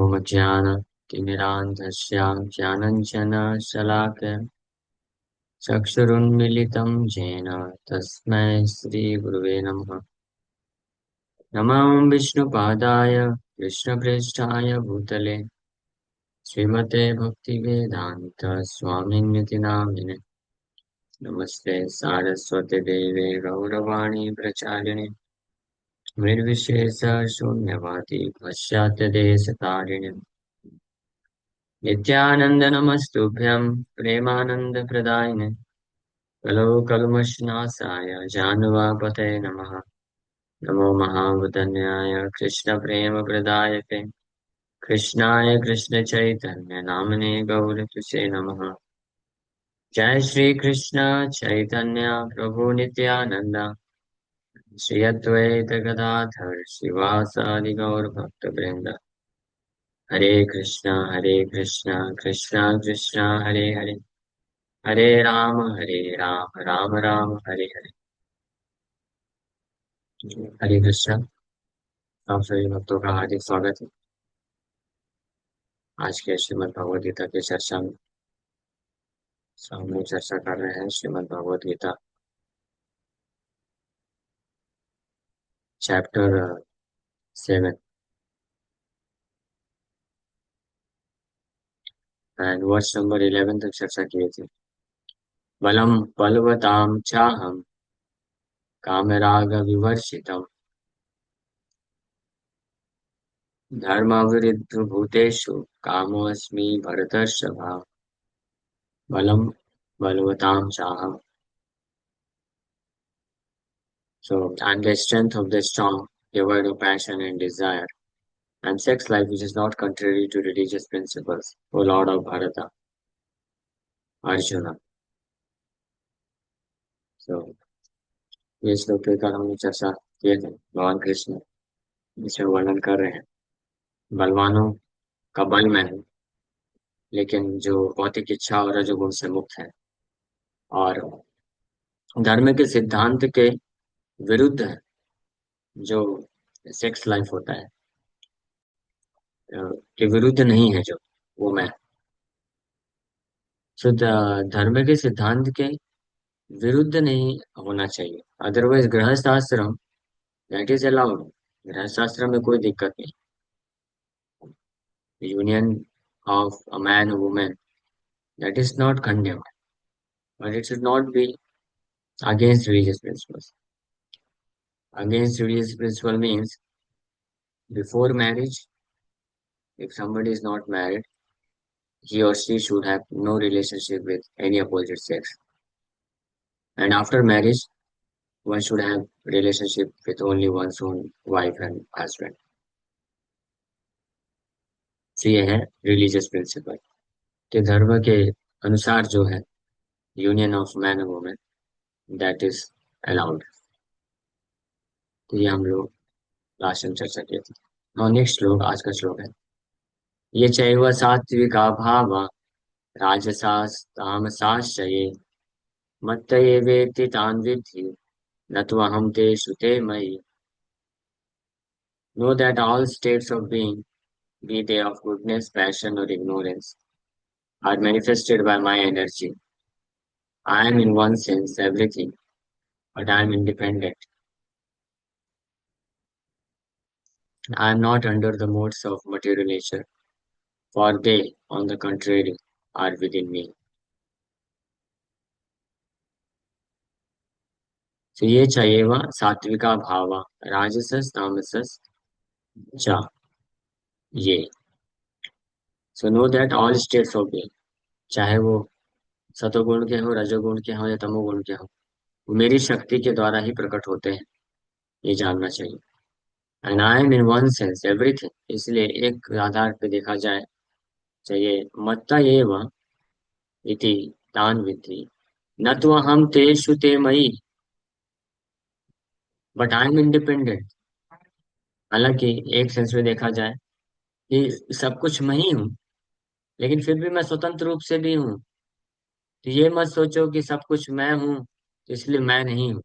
ॐ ज्ञानतिमिरान्धस्य ज्ञानाञ्जनशलाकया चक्षुरुन्मीलितं येन तस्मै श्रीगुरुवे नमः। नमः विष्णुपादाय कृष्णप्रेष्ठाय भूतले श्रीमते भक्तिवेदान्त स्वामिन्निति नामिने। नमस्ते सारस्वती देवे गौरवाणी प्रचारिणे निर्विशेष शून्यवादी पाश्चात्यदेशतारिणे नित्यानंद नमस्तुभ्यं प्रेमानंदप्रदायिने कलो कल्मषनाशाय जानवापतये नमः। नमो महावदन्याय कृष्णप्रेमप्रदायते कृष्णाय कृष्णचैतन्य नामने गौरतुसे नमः। जय श्री कृष्ण चैतन्य प्रभु नित्यानंद श्री अद्वैत गदाधर शिवासादि गौर भक्तवृंद। हरे कृष्णा कृष्णा कृष्णा हरे हरे हरे राम राम राम हरे हरे। हरे कृष्णा। आप सभी भक्तों का हार्दिक स्वागत है आज के श्रीमद् भगवद गीता की चर्चा में। हम लोग चर्चा कर रहे हैं Shrimad Bhagavad Gita chapter 7 and verse number 11 तक चर्चा की थी। बलम बलवताम चाहम कामराग विवर्जितम धर्माविरुद्ध भूतेषु कामोऽस्मि भरतर्षभा। बलम बलवताम चाहम। So, and the strength of the strong, devoid of passion and desire, and sex life which is not contrary to religious principles, O Lord of Bharata, Arjuna. So, ये श्लोक के कारण हमने चर्चा किए थे। भगवान कृष्ण इसमें वर्णन कर रहे हैं बलवानों का बल में है, लेकिन जो भौतिक इच्छा और रजोगुण से मुक्त है और धर्म के सिद्धांत के विरुद्ध है, जो सेक्स लाइफ होता है के विरुद्ध नहीं है, जो वो मैं शुद्ध धर्म के सिद्धांत के विरुद्ध नहीं होना चाहिए। अदरवाइज गृहस्थ आश्रम दैट इज अलाउड। गृहस्थ आश्रम में कोई दिक्कत नहीं। Union of a man women that is not condemned, but it should not be against religious principles. Against religious principle means before marriage, if somebody is not married, he or she should have no relationship with any opposite sex. And after marriage, one should have relationship with only one's own wife and husband. तो ये है religious principal कि धर्म के अनुसार जो है union of man and women that is allowed. तो ये हम लोग लास्ट टाइम चर्चा किए थे। और नेक्स्ट श्लोक, आज का श्लोक है ये चैव सात्विका भावा राजसास् तामसाश्चये मत्त एवेति तान् विद्धि न त्वहं तेषु ते मयि। Know that all states of being, be they of goodness, passion, or ignorance, are manifested by my energy. I am in one sense everything, but I am independent. I am not under the modes of material nature, for they, on the contrary, are within me. So ये चयेव सात्विका भावा राजसस तामसस च ये। So know that all states of being, चाहे वो सतोगुण के हो, रजोगुण के हो या तमोगुण के हो, वो मेरी शक्ति के द्वारा ही प्रकट होते हैं, ये जानना चाहिए। And I am in one sense everything, इसलिए एक आधार पे देखा जाए चाहिए मत्ता ये व इति तान विद्धि न तो हम तेषु ते मयि, बट आई एम इंडिपेंडेंट। हालांकि एक सेंस में देखा जाए कि सब कुछ मैं ही हूँ, लेकिन फिर भी मैं स्वतंत्र रूप से भी हूँ। तो ये मत सोचो कि सब कुछ मैं हूँ तो इसलिए मैं नहीं हूँ।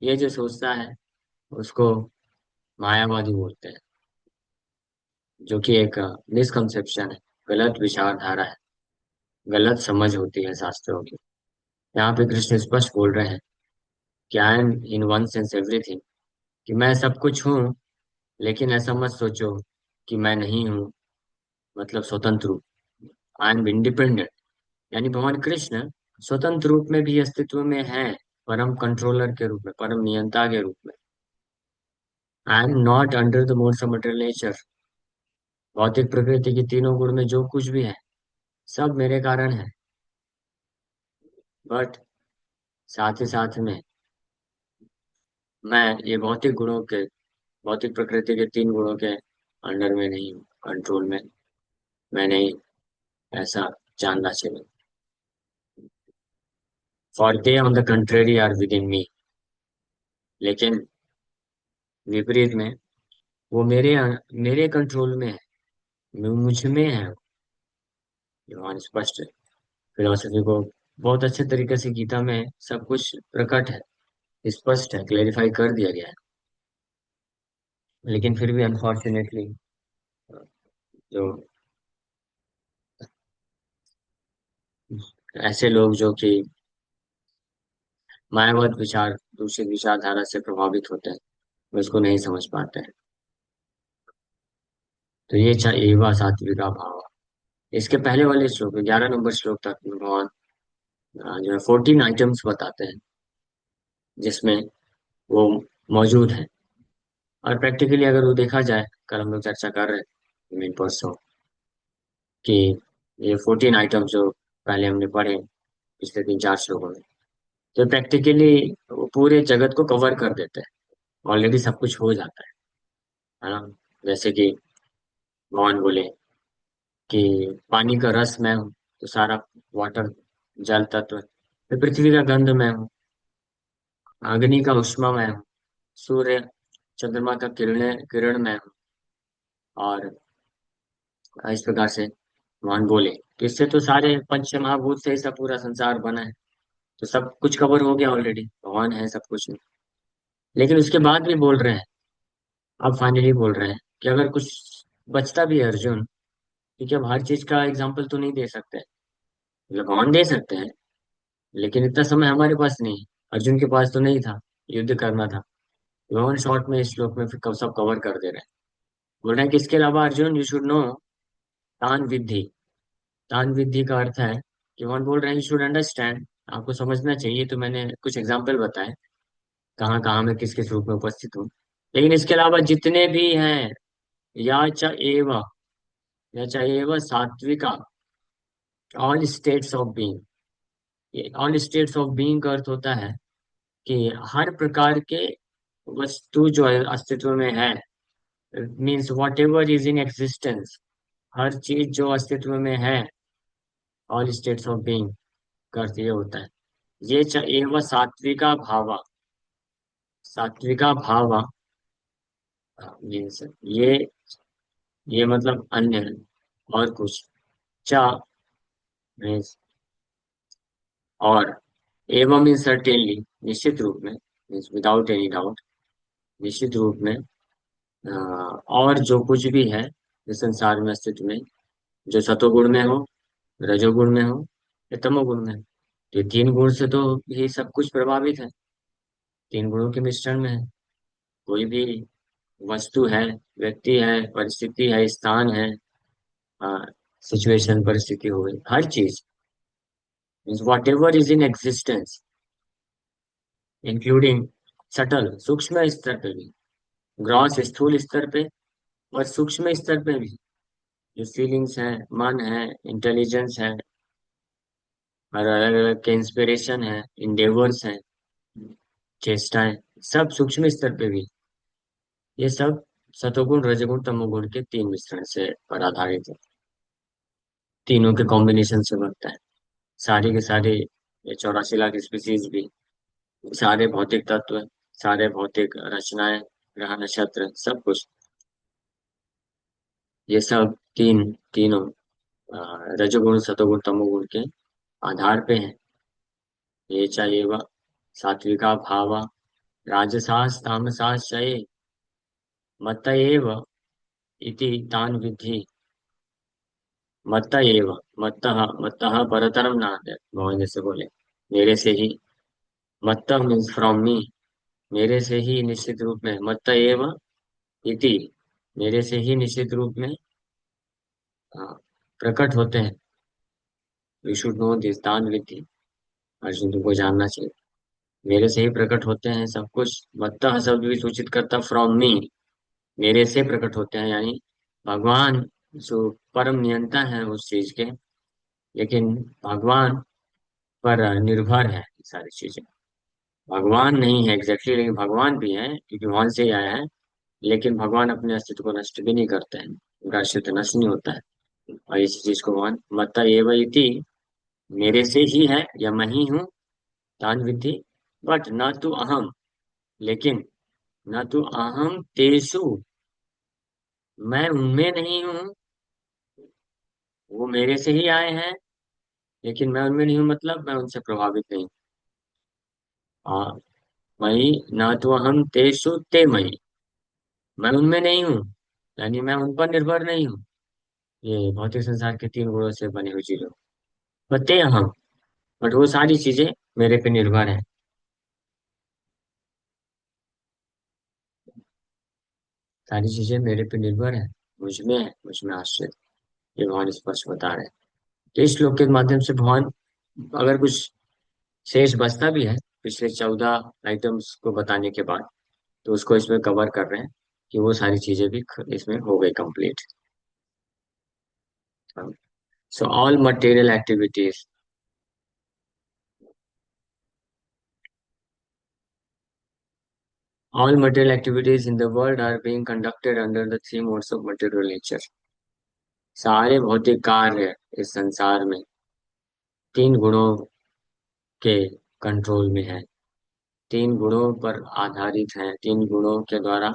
ये जो सोचता है उसको मायावादी बोलते हैं। जो कि एक मिसकंसेप्शन है, गलत विचारधारा है, गलत समझ होती है शास्त्रों की। यहाँ पे कृष्ण स्पष्ट बोल रहे हैं कि I am in one sense everything, कि मैं सब कुछ हूँ, लेकिन ऐसा मत सोचो कि मैं नहीं हूँ, मतलब स्वतंत्र रूप। आई एम इंडिपेंडेंट, यानी भगवान कृष्ण स्वतंत्र रूप में भी अस्तित्व में है, परम कंट्रोलर के रूप में, परम नियंता के रूप में। I am not under the modes of material nature, भौतिक प्रकृति की तीनों गुण में जो कुछ भी है सब मेरे कारण है। बट साथ ही साथ में मैं ये भौतिक प्रकृति के तीन गुणों के अंडर में नहीं हूँ, कंट्रोल में मैं नहीं, ऐसा जानना चाहिए। For they on the contrary are within me, लेकिन विपरीत में वो मेरे कंट्रोल में है, मुझ में है। भगवान स्पष्ट फिलोसफी को बहुत अच्छे तरीके से गीता में सब कुछ प्रकट है, स्पष्ट है, क्लेरिफाई कर दिया गया है। लेकिन फिर भी अनफॉर्चुनेटली जो ऐसे लोग जो कि मायावाद विचार, दूसरी विचारधारा से प्रभावित होते हैं, वो इसको नहीं समझ पाते हैं। तो ये एवा सात्विका भाव। इसके पहले वाले श्लोक में 11 नंबर श्लोक तक में भगवान जो है 14 आइटम्स बताते हैं, जिसमें वो मौजूद है। और प्रैक्टिकली अगर वो देखा जाए, कल हम लोग चर्चा कर रहे थे मीन परसों, कि ये 14 आइटम्स जो पहले हमने पढ़े पिछले 3 4 श्लोकों में, तो प्रैक्टिकली वो पूरे जगत को कवर कर देते हैं, ऑलरेडी सब कुछ हो जाता है ना। जैसे कि भगवान बोले कि पानी का रस मैं हूँ, तो सारा वाटर, जल तत्व, फिर पृथ्वी का गंध मैं हूँ, अग्नि का उष्मा मैं हूँ, सूर्य चंद्रमा का किरण मैं हूँ। और इस प्रकार से भगवान बोले, तो इससे तो सारे पंच महाभूत से ही सब पूरा संसार बना है, तो सब कुछ कवर हो गया ऑलरेडी, भगवान है सब कुछ में। लेकिन उसके बाद भी बोल रहे हैं, अब फाइनली बोल रहे हैं कि अगर कुछ बचता भी है अर्जुन, क्योंकि अब हर चीज का एग्जाम्पल तो नहीं दे सकते, मतलब भगवान दे सकते हैं, लेकिन इतना समय हमारे पास नहीं है। अर्जुन के पास तो नहीं था, युद्ध करना था। भगवान शॉर्ट में इस श्लोक में फिर सब कवर कर दे रहे हैं। बोल रहे हैं कि इसके अलावा अर्जुन यू शुड नो तान विद्धि। तान विद्धि का अर्थ है कि भगवान बोल रहे हैं यू शुड अंडरस्टैंड, आपको समझना चाहिए। तो मैंने कुछ एग्जाम्पल बताए कहाँ कहाँ मैं किस किस रूप में उपस्थित हूँ। लेकिन इसके अलावा जितने भी हैं, या च एव, या च एव सात्विका, all states of being. All states of being का अर्थ होता है कि हर प्रकार के वस्तु जो है अस्तित्व में है, means whatever is in existence, हर चीज जो अस्तित्व में है, ऑल स्टेट्स ऑफ बीइंग का अर्थ ये होता है। ये एव सात्विका भावा, सात्विका भावा मीन्स ये मतलब अन्य है, और कुछ, चा मीन्स और, एवं मीन्स सर्टेनली, निश्चित रूप में, मीन्स विदाउट एनी डाउट, निश्चित रूप में। और जो कुछ भी है इस संसार में अस्तित्व में, जो सतोगुण में हो, रजोगुण में हो, या तमोगुण में हो, तो ये तीन गुण से तो ये सब कुछ प्रभावित है, तीन गुणों के मिश्रण में है। कोई भी वस्तु है, व्यक्ति है, परिस्थिति है, स्थान है, सिचुएशन, परिस्थिति हो गई, हर चीज, means whatever is in existence, including subtle, सूक्ष्म स्तर पे भी, ग्रॉस स्थूल स्तर पे, और सूक्ष्म स्तर पे भी, जो फीलिंग्स हैं, मन है, इंटेलिजेंस है, और अलग अलग के इंस्पिरेशन है, इंडेवर्स हैं, चेष्टाएं, सब सूक्ष्म स्तर पे भी, ये सब सतोगुण रजोगुण तमोगुण के तीन मिश्रण से पर आधारित है, तीनों के कॉम्बिनेशन से बनता है। सारे के सारे ये 84 लाख स्पीसीज भी, सारे भौतिक तत्व, सारे भौतिक रचनाएं, ग्रह नक्षत्र, सब कुछ, ये सब तीनों रजोगुण सतोगुण तमोगुण के आधार पे हैं। ये चाहिए वह सात्विका भावा, राजसास तामसास चये, मत एव इति तान विद्धि मत्त एव मत्तः मत्तः परतरम नान्यत्। भगवान जैसे बोले मेरे से ही, मत्त मीन्स फ्रॉम मी, मेरे से ही निश्चित रूप में, मत्त एव इति, मेरे से ही निश्चित रूप में हाँ, प्रकट होते हैं। यू शुड नो दिस दान विधि, अर्जुन तुमको जानना चाहिए। मेरे से ही प्रकट होते हैं सब कुछ। मत्तः शब्द भी सूचित करता फ्रॉम मी, मेरे से प्रकट होते हैं, यानी भगवान जो परम नियंता है उस चीज के, लेकिन भगवान पर निर्भर है ये सारी चीजें। भगवान नहीं है एग्जैक्टली, लेकिन भगवान भी है क्योंकि वहां से ही आया है। लेकिन भगवान अपने अस्तित्व को नष्ट भी नहीं करते हैं, उनका अस्तित्व नष्ट नहीं होता है। और इसी चीज को भगवान मत्त एव इति, मेरे से ही है या मैं ही हूँ, तान विद्धि, बट न तो अहम, लेकिन न तो अहम तेषु, मैं उनमें नहीं हूँ। वो मेरे से ही आए हैं लेकिन मैं उनमें नहीं हूँ, मतलब मैं उनसे प्रभावित नहीं हूँ। हाँ, मई न तो अहम तेषु ते मई, मैं उनमें नहीं हूँ, यानी मैं उन पर निर्भर नहीं हूँ। ये भौतिक संसार के तीन गुणों से बनी हुई चीजों, बट अहम, बट वो सारी चीजें मेरे पे निर्भर है। सारी चीजें मेरे पे निर्भर है, मुझ में है, मुझ में आश्रित। ये भगवान स्पष्ट बता रहे हैं। तो इस श्लोक के माध्यम से भगवान, अगर कुछ शेष बचता भी है पिछले 14 आइटम्स को बताने के बाद, तो उसको इसमें कवर कर रहे हैं कि वो सारी चीजें भी इसमें हो गई complete. So all material activities, all material activities in the world are being conducted under the three modes of material nature। सारे भौतिक कार्य इस संसार में तीन गुणों के कंट्रोल में है, तीन गुणों पर आधारित है, तीन गुणों के द्वारा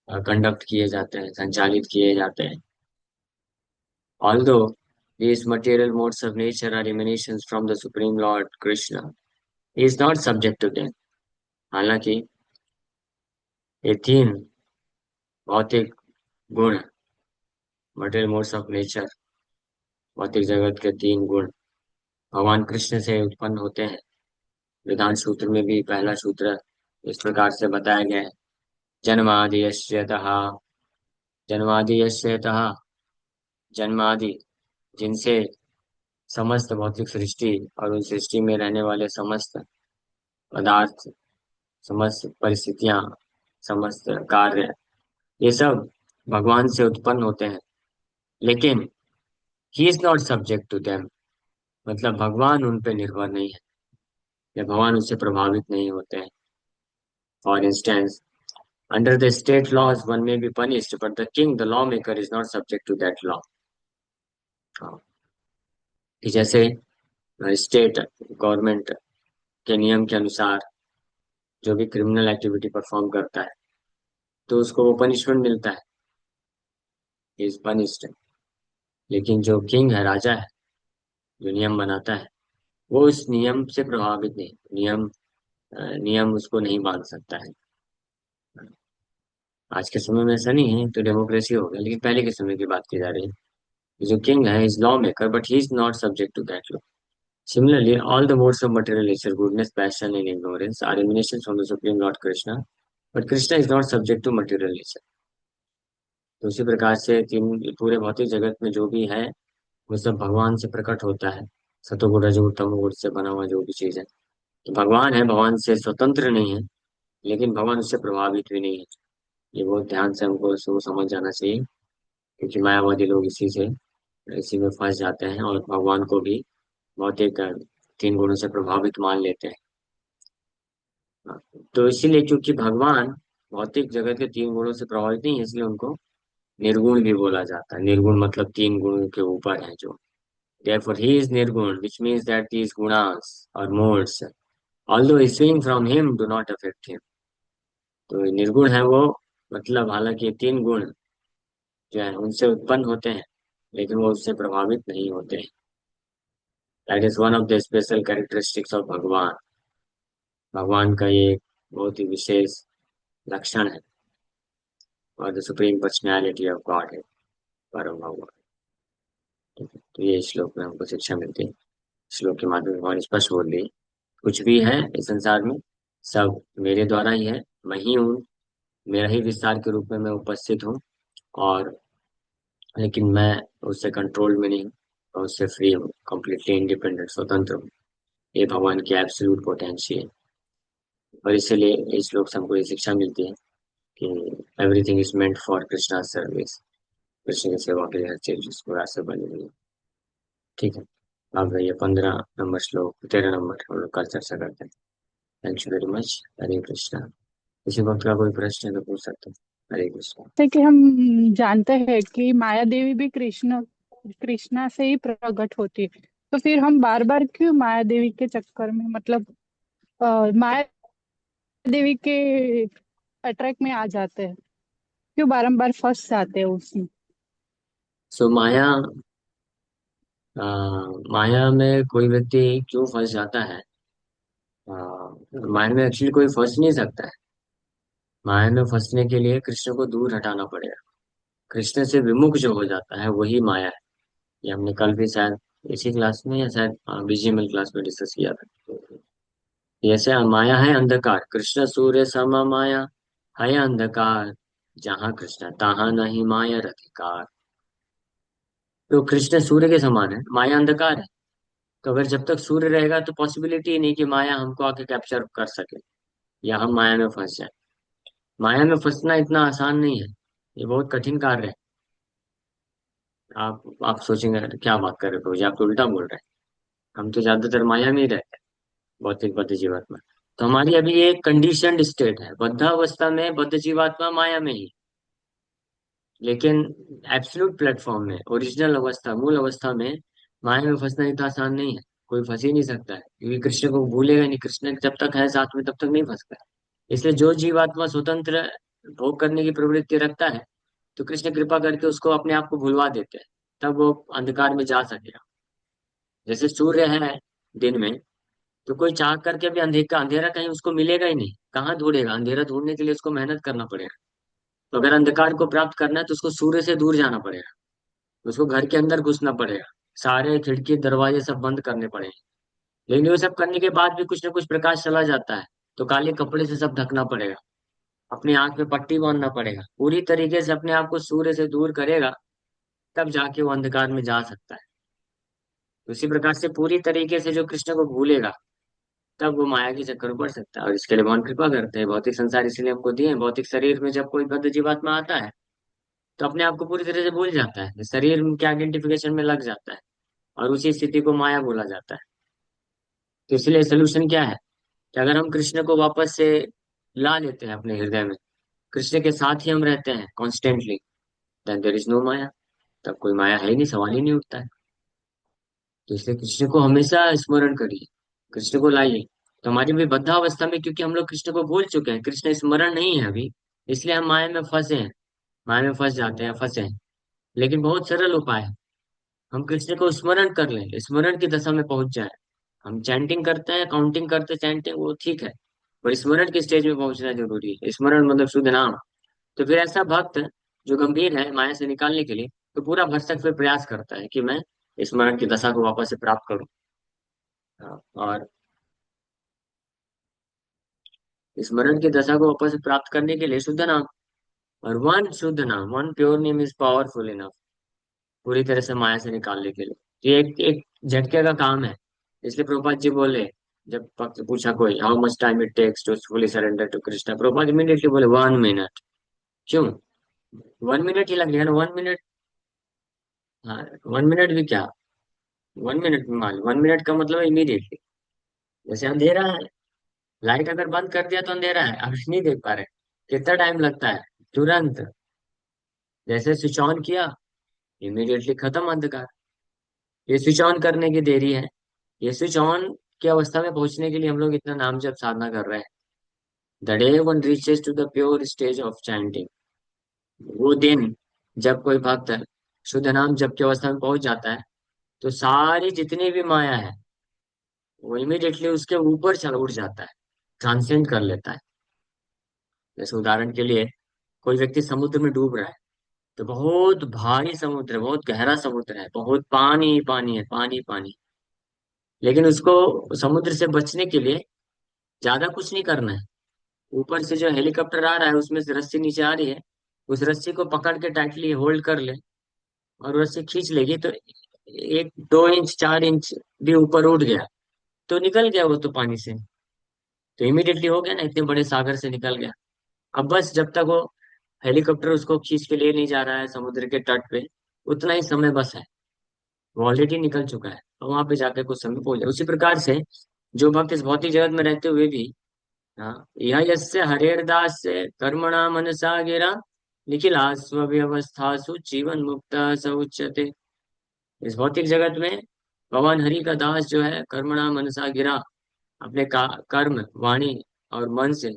कंडक्ट किए जाते हैं, संचालित किए जाते हैं। Although these material modes of nature are emanations from the Supreme Lord Krishna, he is not subject to them। हालांकि ये तीन भौतिक गुण, मटेरियल मोड्स ऑफ नेचर, भौतिक जगत के तीन गुण भगवान कृष्ण से उत्पन्न होते हैं। वेदांत सूत्र में भी पहला सूत्र इस प्रकार से बताया गया है, जन्मादि यस्य यतः, जन्मादि यस्य यतः, जन्मादि जिनसे समस्त भौतिक सृष्टि और उस सृष्टि में रहने वाले समस्त पदार्थ, समस्त परिस्थितियां, समस्त कार्य, ये सब भगवान से उत्पन्न होते हैं। लेकिन he is not subject to them, मतलब भगवान उन पे निर्भर नहीं है या भगवान उससे प्रभावित नहीं होते हैं। For instance, under the state laws one may be punished, but the king the law maker is not subject to that law. कि जैसे स्टेट गवर्नमेंट के नियम के अनुसार जो भी क्रिमिनल एक्टिविटी परफॉर्म करता है तो उसको वो पनिशमेंट मिलता है, इज पनिश्ड। लेकिन जो किंग है, राजा है, जो नियम बनाता है, वो उस नियम से प्रभावित नहीं, नियम उसको नहीं बांध सकता है। आज के समय में ऐसा नहीं है, तो डेमोक्रेसी हो गया, लेकिन पहले के समय की बात की जा रही है। जो किंग है is law maker, but he is not subject to that law. Similarly, all the modes of material nature, goodness, passion, and ignorance, are emanations from the Supreme Lord Krishna, but Krishna is not subject to material nature। तो उसी प्रकार से तीन पूरे भौतिक जगत में जो भी है वो सब भगवान से प्रकट होता है। सतोगुण रजोगुण तमोगुण से बना हुआ जो भी चीज है, तो भगवान है, भगवान से स्वतंत्र नहीं है, लेकिन भगवान उससे प्रभावित भी नहीं है। ये बहुत ध्यान से हमको इसको समझ जाना चाहिए, क्योंकि मायावादी लोग इसी में फंस जाते हैं और भगवान को भी भौतिक तीन गुणों से प्रभावित मान लेते हैं। हाँ, तो इसीलिए क्योंकि भगवान भौतिक जगत के तीन गुणों से प्रभावित नहीं है, इसलिए उनको निर्गुण भी बोला जाता है। निर्गुण मतलब तीन गुणों के ऊपर है जो। Therefore, he is nirgun, which means that these gunas or modes, although issuing from him, do not affect him। तो निर्गुण है वो, मतलब हालांकि ये तीन गुण जो है उनसे उत्पन्न होते हैं, लेकिन वो उससे प्रभावित नहीं होते हैं। That is one of the special characteristics of भगवान। भगवान का ये एक बहुत ही विशेष लक्षण है। और the supreme personality of God है, परम भगवान। ठीक है, तो ये श्लोक में हमको शिक्षा मिलती है। श्लोक के माध्यम से भगवान स्पष्ट बोल रही है, कुछ भी है इस संसार में सब मेरे द्वारा ही है, मैं ही हूँ, मेरा ही विस्तार के रूप में मैं उपस्थित हूँ। और लेकिन मैं उससे कंट्रोल में नहीं हूँ, मैं उससे फ्री हूँ, कम्प्लीटली इंडिपेंडेंट, स्वतंत्र हूँ। ये भगवान की एब्सोल्यूट पोटेंशियल। और इसलिए इस श्लोक से हमको ये शिक्षा मिलती है कि everything is meant for Krishna service. Krishna की सेवा के लिए हर चीज इसको रास्ते बनी हुई है। ठीक है, अब ये 15 नंबर श्लोक, 13 नंबर हम लोग कल चर्चा करते हैं। Thank you very much. Hare Krishna. किसी वक्त का कोई प्रश्न है तो पूछ सकते हैं। हरे कृष्णा। जैसे कि हम जानते हैं कि माया देवी भी कृष्णा से ही प्रकट होती है। तो फिर हम बार बार क्यों माया देवी के चक्कर में, मतलब माया देवी के अट्रैक में आ जाते हैं, क्यों बारंबार फंस जाते हैं उसमें। सो आ, माया में कोई व्यक्ति क्यों फंस जाता है? आ, माया में एक्चुअली कोई फंस नहीं सकता है। माया में फंसने के लिए कृष्ण को दूर हटाना पड़ेगा। कृष्ण से विमुख जो हो जाता है वही माया है। ये हमने कल भी शायद इसी क्लास में या शायद बीजीएमएल क्लास में डिस्कस किया था। जैसे माया है अंधकार, कृष्ण सूर्य सम माया है अंधकार, जहाँ कृष्ण तहाँ नहीं माया अधिकार। तो कृष्ण सूर्य के समान है, माया अंधकार है। तो अगर जब तक सूर्य रहेगा तो पॉसिबिलिटी ही नहीं कि माया हमको आके कैप्चर कर सके या हम माया में फंस जाए। माया में फंसना इतना आसान नहीं है, ये बहुत कठिन कार्य है। आप सोचेंगे "अरे, क्या बात कर रहे हो जी, आप तो उल्टा बोल रहे हैं, हम तो ज्यादातर माया में ही रहते हैं, भौतिक बद्ध जीवात्मा। तो हमारी अभी ये कंडीशनड स्टेट है, बद्धावस्था में बद्ध जीवात्मा माया में ही। लेकिन एब्सोल्यूट प्लेटफॉर्म में, ओरिजिनल अवस्था, मूल अवस्था में माया में फंसना इतना आसान नहीं है। कोई फंस ही नहीं सकता है, क्योंकि कृष्ण को भूलेगा नहीं। कृष्ण जब तक है साथ में तब तक नहीं फंसता है। इसलिए जो जीवात्मा स्वतंत्र भोग करने की प्रवृत्ति रखता है, तो कृष्ण कृपा करके उसको अपने आप को भुलवा देते हैं, तब वो अंधकार में जा सकेगा। जैसे सूर्य है दिन में, तो कोई चाह करके भी अंधेरा अंधेरा कहीं उसको मिलेगा ही नहीं, कहाँ ढूंढेगा? अंधेरा ढूंढने के लिए उसको मेहनत करना पड़ेगा। तो अगर अंधकार को प्राप्त करना है तो उसको सूर्य से दूर जाना पड़ेगा, उसको घर के अंदर घुसना पड़ेगा, सारे खिड़की दरवाजे सब बंद करने पड़ेंगे। लेकिन ये सब करने के बाद भी कुछ ना कुछ प्रकाश चला जाता है, तो काले कपड़े से सब ढकना पड़ेगा, अपनी आंख में पट्टी बांधना पड़ेगा, पूरी तरीके से अपने आप को सूर्य से दूर करेगा, तब जाके वो अंधकार में जा सकता है। उसी प्रकार से पूरी तरीके से जो कृष्ण को भूलेगा, तब वो माया के चक्कर में पड़ सकता है। और इसके लिए भगवान कृपा करते हैं, भौतिक संसार इसलिए हमको दिए हैं। भौतिक शरीर में जब कोई बद्ध जीवात्मा आता है, तो अपने आप को पूरी तरह से भूल जाता है, शरीर के आइडेंटिफिकेशन में लग जाता है, और उसी स्थिति को माया बोला जाता है। तो इसलिए सोल्यूशन क्या है कि अगर हम कृष्ण को वापस से ला लेते हैं अपने हृदय में, कृष्ण के साथ ही हम रहते हैं constantly, then there is no maya. तब कोई माया है ही नहीं, सवाल ही नहीं उठता है। तो इसलिए कृष्ण को हमेशा स्मरण करिए, कृष्ण को लाइए। तो हमारी भी बद्धावस्था में, क्योंकि हम लोग कृष्ण को भूल चुके हैं, कृष्ण स्मरण नहीं है अभी, इसलिए हम माया में फंसे हैं, माया में फंस जाते हैं, फंसे हैं। लेकिन बहुत सरल उपाय है, हम कृष्ण को स्मरण कर लें, स्मरण की दशा में पहुंच जाए। हम चैंटिंग करते हैं, काउंटिंग करते हैं, चैंटिंग वो ठीक है, पर स्मरण की स्टेज में पहुंचना जरूरी है। स्मरण मतलब शुद्ध नाम। तो फिर ऐसा भक्त जो गंभीर है माया से निकालने के लिए, तो पूरा भरसक फिर प्रयास करता है कि मैं स्मरण की दशा को वापस से प्राप्त करूं। और स्मरण की दशा को वापस से प्राप्त करने के लिए शुद्ध नाम, और वन शुद्ध नाम, one pure name is powerful enough पूरी तरह से माया से निकालने के लिए। ये एक एक झटके का काम है। इसलिए प्रभुपाद जी बोले, जब भक्त पूछा कोई how much time it takes to fully surrender to Krishna, Prabhupada immediately बोले 1 मिनट। क्यों? 1 मिनट ही लगेगा ना, 1 मिनट। हाँ, 1 मिनट भी क्या, 1 मिनट में मान 1 मिनट का मतलब इमीडिएटली। जैसे अंधेरा है, लाइट अगर बंद कर दिया तो अंधेरा है, आप नहीं देख पा रहे, कितना टाइम लगता है? तुरंत। जैसे स्विच ऑन किया, इमीडिएटली खत्म अंधकार। ये स्विच ऑन करने की देरी है। ये स्विच ऑन की अवस्था में पहुंचने के लिए हम लोग इतना नाम जप साधना कर रहे हैं। The day one reaches to the pure stage of chanting, वो दिन जब कोई भक्त शुद्ध नाम जप की अवस्था में पहुंच जाता है, तो सारी जितनी भी माया है वो इमीडिएटली उसके ऊपर चल उठ जाता है, ट्रांसेंड कर लेता है। जैसे उदाहरण के लिए, कोई व्यक्ति समुद्र में डूब रहा है, तो बहुत भारी समुद्र है, बहुत गहरा समुद्र है, बहुत पानी पानी है, पानी पानी। लेकिन उसको समुद्र से बचने के लिए ज्यादा कुछ नहीं करना है। ऊपर से जो हेलीकॉप्टर आ रहा है उसमें से रस्सी नीचे आ रही है, उस रस्सी को पकड़ के टाइटली होल्ड कर ले, और रस्सी खींच लेगी तो 1 2 इंच 4 इंच भी ऊपर उठ गया, तो निकल गया वो तो पानी से। तो इमीडिएटली हो गया ना, इतने बड़े सागर से निकल गया। अब बस जब तक वो हेलीकॉप्टर उसको खींच के ले नहीं जा रहा है समुद्र के तट पे, उतना ही समय बस है। वो ऑलरेडी निकल चुका है, और वहां पे जाकर कुछ समय पहुंच जाए। उसी प्रकार से जो भक्त इस भौतिक जगत में रहते हुए भी, हाँ, यह यस्य हरेर्दास से कर्मणा मनसा गिरा निखिला स्वव्यवस्थासु जीवन मुक्त स उच्यते। इस भौतिक जगत में भगवान हरि का दास जो है कर्मणा मनसा गिरा, अपने कर्म वाणी और मन से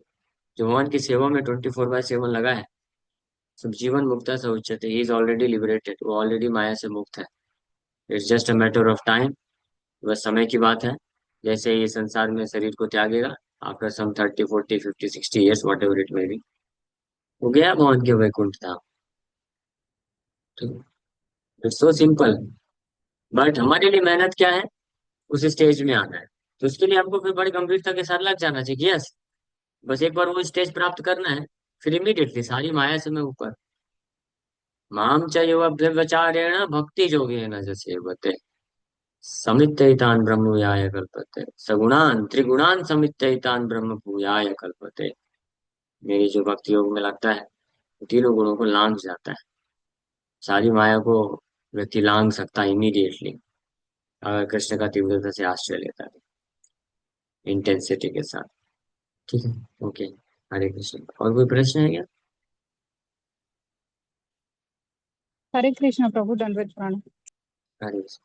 जो भगवान की सेवा में 24/7 लगा है, सब जीवन मुक्त स उच्यते। ही इज ऑलरेडी लिबरेटेड, वो ऑलरेडी माया से मुक्त है। It's just a matter of time, बस समय की बात है। जैसे ये संसार में शरीर को त्यागेगा, after some 30 40 50 60 years, whatever it may be, वो गया भगवान के वैकुंठ धाम। It's so simple. बट हमारे लिए मेहनत क्या है? उस स्टेज में आना है। तो उसके लिए आपको फिर बड़ी गंभीरता के साथ लग जाना चाहिए। यस, बस एक बार वो स्टेज प्राप्त करना है, फिर इमीडिएटली सारी माया से मैं ऊपर। माम च युवा व्यवचारेण भक्ति जोगेन जसेवते समित्यैतान ब्रह्म भूयाय कल्पते सगुणान त्रिगुणान समित्यैतान ब्रह्म भूयाय कल्पते। मेरी जो भक्ति योग में लगता है, वो तीनों गुणों को लांघ जाता है। सारी माया को व्यक्ति लांघ सकता है इमीडिएटली, अगर कृष्ण का तीव्रता से आश्रय लेता है, इंटेंसिटी के साथ। ठीक है। ओके। हरे कृष्ण। और कोई प्रश्न है क्या? हरे कृष्ण प्रभु, दंडवत प्रणाम। हरे कृष्ण।